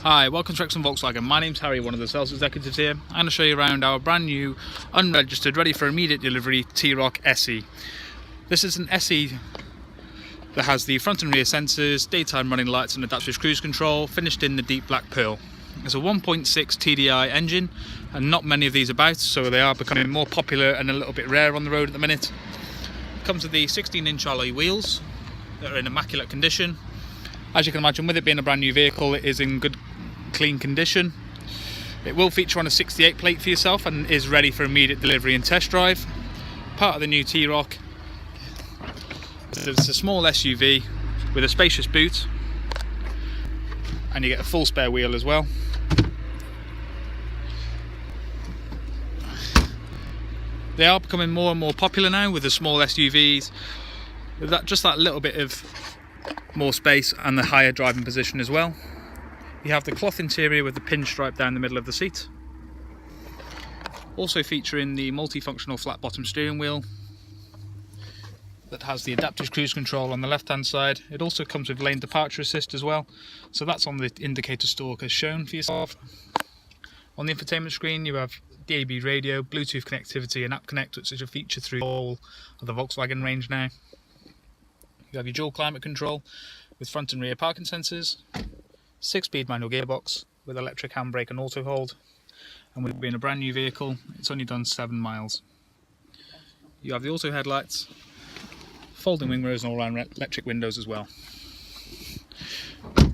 Hi, welcome to Wrexham Volkswagen. My name's Harry, one of the sales executives here. I'm going to show you around our brand new, unregistered, ready for immediate delivery T-Roc SE. This is an SE that has the front and rear sensors, daytime running lights and adaptive cruise control, finished in the deep black pearl. It's a 1.6 TDI engine and not many of these about, so they are becoming more popular and a little bit rare on the road at the minute. It comes with the 16-inch alloy wheels that are in immaculate condition. As you can imagine, with it being a brand new vehicle, it is in good, clean condition. It will feature on a 68 plate for yourself and is ready for immediate delivery and test drive. Part of the new T-Roc. It's a small SUV with a spacious boot, and you get a full spare wheel as well. They are becoming more and more popular now with the small SUVs, with just that little bit of more space and the higher driving position as well. You have the cloth interior with the pinstripe down the middle of the seat. Also featuring the multifunctional flat bottom steering wheel that has the adaptive cruise control on the left hand side. It also comes with lane departure assist as well, so that's on the indicator stalk as shown for yourself. On the infotainment screen you have DAB radio, Bluetooth connectivity and App Connect, which is a feature through all of the Volkswagen range now. You have your dual climate control with front and rear parking sensors, 6-speed manual gearbox with electric handbrake and auto hold, and with it being a brand new vehicle, it's only done 7 miles. You have the auto headlights, folding wing mirrors and all-round electric windows as well.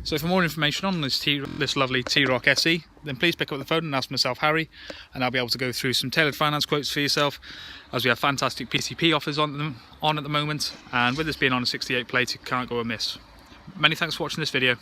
So for more information on this lovely T-Roc SE, then please pick up the phone and ask myself, Harry, and I'll be able to go through some tailored finance quotes for yourself, as we have fantastic PCP offers on at the moment, and with this being on a 68 plate, it can't go amiss. Many thanks for watching this video.